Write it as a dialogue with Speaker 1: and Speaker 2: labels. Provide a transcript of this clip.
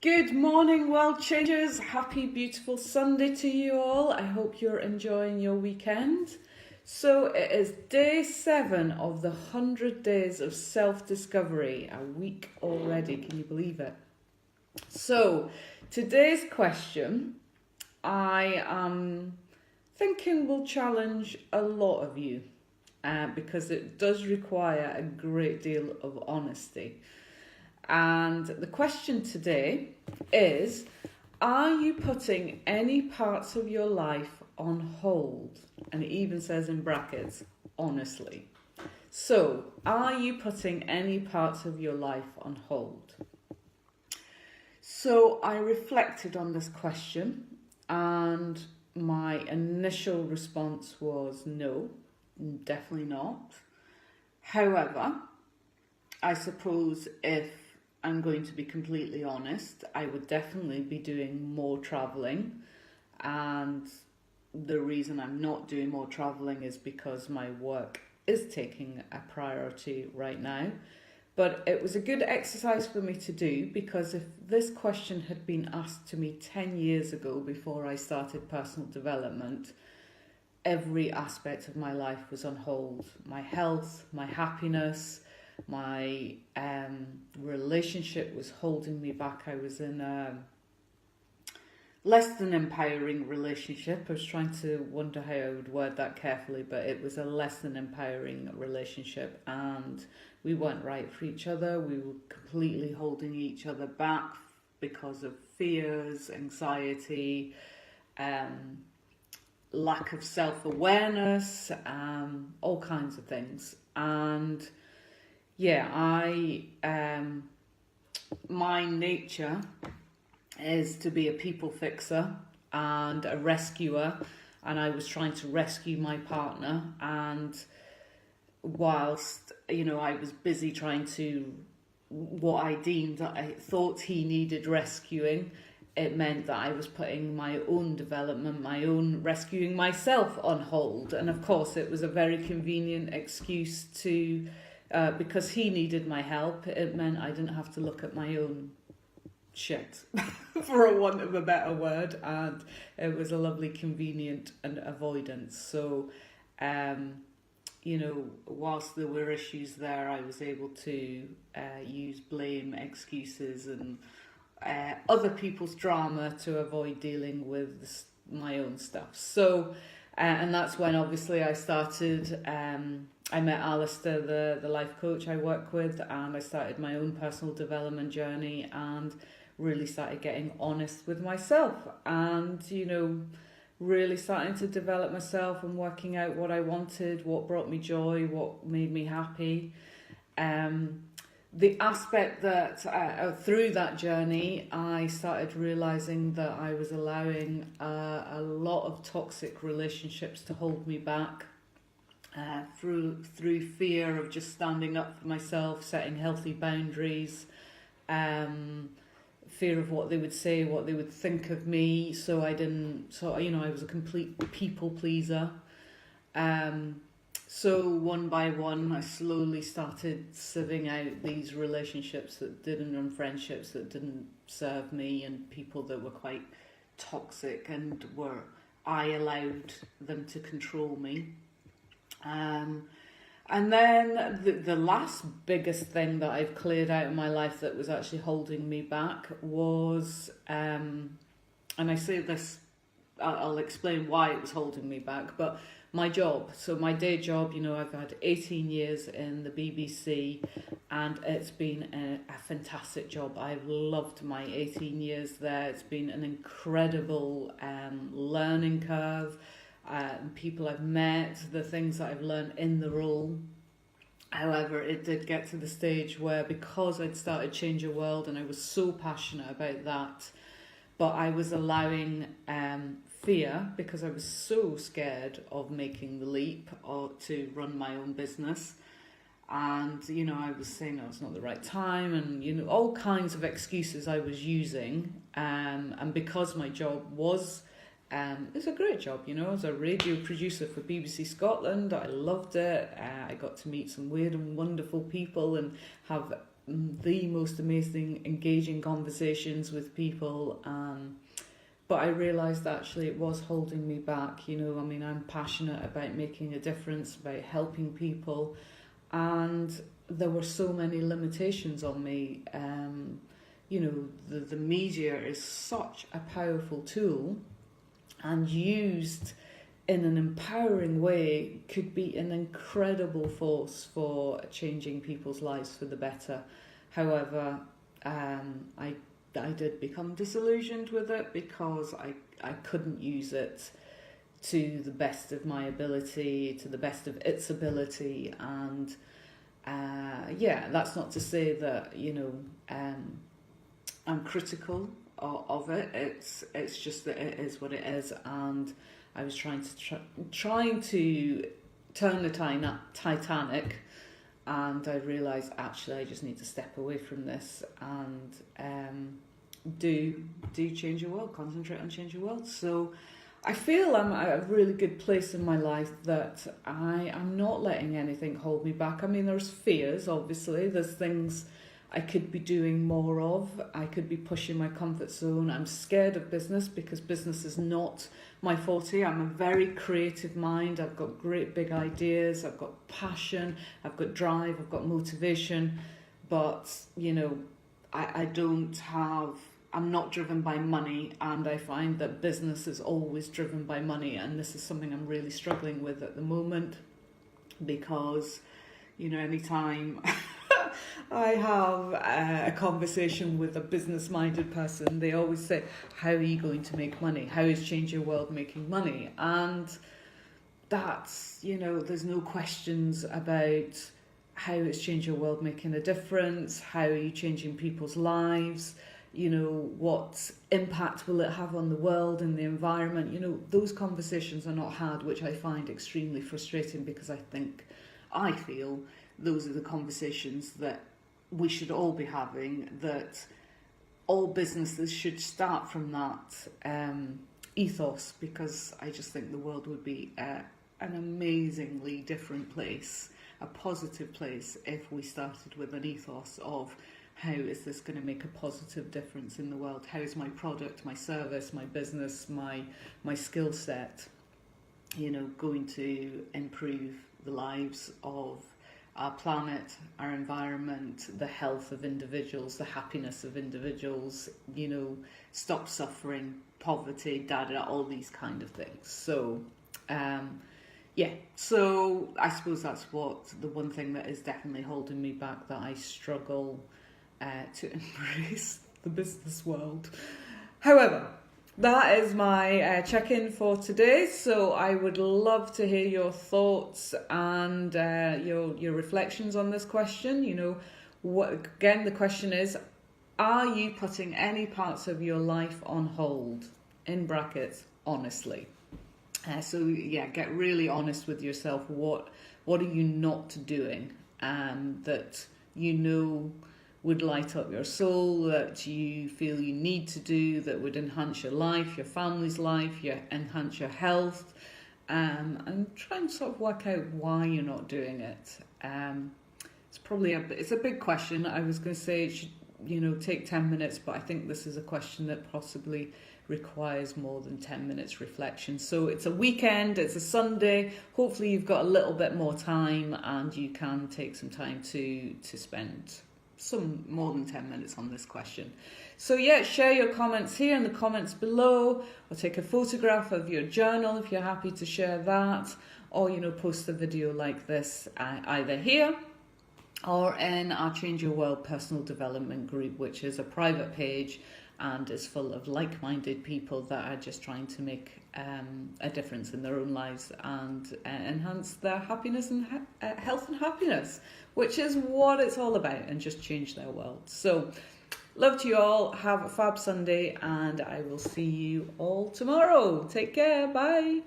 Speaker 1: Good morning, world changers. Happy, beautiful Sunday to you all. I hope you're enjoying your weekend. So it is day 7 of the 100 days of self-discovery. A week already, can you believe it? So today's question, I am thinking will challenge a lot of you because it does require a great deal of honesty. And the question today is, are you putting any parts of your life on hold? And it even says in brackets, honestly. So, are you putting any parts of your life on hold? So, I reflected on this question and my initial response was no, definitely not. However, I suppose if I'm going to be completely honest, I would definitely be doing more travelling, and the reason I'm not doing more travelling is because my work is taking a priority right now. But it was a good exercise for me to do, because if this question had been asked to me 10 years ago before I started personal development, every aspect of my life was on hold. My health, my happiness, my relationship was holding me back. I was in a less than empowering relationship. I was trying to wonder how I would word that carefully, but it was a less than empowering relationship, and we weren't right for each other. We were completely holding each other back because of fears, anxiety, lack of self-awareness, all kinds of things. And yeah, my nature is to be a people fixer and a rescuer, and I was trying to rescue my partner, and whilst, I was busy trying to, what I thought he needed rescuing, it meant that I was putting my own development, my own rescuing myself on hold. And of course it was a very convenient excuse to because he needed my help. It meant I didn't have to look at my own shit, for a want of a better word, and it was a lovely convenient and avoidance. So, whilst there were issues there, I was able to use blame, excuses, and other people's drama to avoid dealing with my own stuff. So, and that's when obviously I started. I met Alistair, the life coach I work with, and I started my own personal development journey and really started getting honest with myself and, really starting to develop myself and working out what I wanted, what brought me joy, what made me happy. The aspect that through that journey, I started realising that I was allowing a lot of toxic relationships to hold me back. Through fear of just standing up for myself, setting healthy boundaries, fear of what they would say, what they would think of me. So I was a complete people pleaser. So one by one, I slowly started sieving out these relationships and friendships that didn't serve me, and people that were quite toxic and I allowed them to control me. And then the last biggest thing that I've cleared out in my life that was actually holding me back was, and I say this, I'll explain why it was holding me back, but my job. So my day job, I've had 18 years in the BBC, and it's been a fantastic job. I've loved my 18 years there. It's been an incredible learning curve. People I've met, the things that I've learned in the role. However, it did get to the stage where, because I'd started Change Your World and I was so passionate about that, but I was allowing fear, because I was so scared of making the leap or to run my own business. And, I was saying, it's not the right time, and, all kinds of excuses I was using. And because my job was it's a great job, as a radio producer for BBC Scotland. I loved it. I got to meet some weird and wonderful people and have the most amazing, engaging conversations with people. But I realised actually it was holding me back. You know, I mean, I'm passionate about making a difference, about helping people, and there were so many limitations on me. You know, the media is such a powerful tool, and used in an empowering way could be an incredible force for changing people's lives for the better. However, I did become disillusioned with it because I couldn't use it to the best of my ability, to the best of its ability. And yeah, that's not to say that, you know, I'm critical of it. It's just that it is what it is, and I was trying to turn the Titanic, and I realised actually I just need to step away from this and do change your world, concentrate on change your world. So I feel I'm at a really good place in my life that I'm not letting anything hold me back. I mean, there's fears, obviously. There's things I could be doing more of. I could be pushing my comfort zone. I'm scared of business because business is not my forte. I'm a very creative mind. I've got great big ideas. I've got passion. I've got drive. I've got motivation. But, you know, I'm not driven by money, and I find that business is always driven by money, and this is something I'm really struggling with at the moment because, you know, anytime I have a conversation with a business-minded person, they always say, how are you going to make money? How is Change Your World making money? And that's, you know, there's no questions about how is Change Your World making a difference? How are you changing people's lives? You know, what impact will it have on the world and the environment? You know, those conversations are not had, which I find extremely frustrating because I feel those are the conversations that we should all be having, that all businesses should start from that ethos, because I just think the world would be an amazingly different place, a positive place, if we started with an ethos of how is this going to make a positive difference in the world? How is my product, my service, my business, my skill set, you know, going to improve the lives of our planet, our environment, the health of individuals, the happiness of individuals, you know, stop suffering, poverty, all these kind of things. So, yeah, so I suppose that's the one thing that is definitely holding me back, that I struggle to embrace the business world. However, that is my check-in for today. So I would love to hear your thoughts and your reflections on this question. You know, again, the question is, are you putting any parts of your life on hold? In brackets, honestly. So yeah, get really honest with yourself. What are you not doing that you know would light up your soul, that you feel you need to do, that would enhance your life, your family's life, enhance your health, and try and sort of work out why you're not doing it. It's probably it's a big question. I was going to say it should, you know, take 10 minutes, but I think this is a question that possibly requires more than 10 minutes reflection. So it's a weekend, it's a Sunday. Hopefully you've got a little bit more time and you can take some time to spend some more than 10 minutes on this question. So yeah, share your comments here in the comments below, or take a photograph of your journal if you're happy to share that, or, you know, post a video like this either here or in our Change Your World personal development group, which is a private page and is full of like-minded people that are just trying to make a difference in their own lives and enhance their happiness and health and happiness, which is what it's all about, and just change their world. So, love to you all. Have a fab Sunday, and I will see you all tomorrow. Take care. Bye.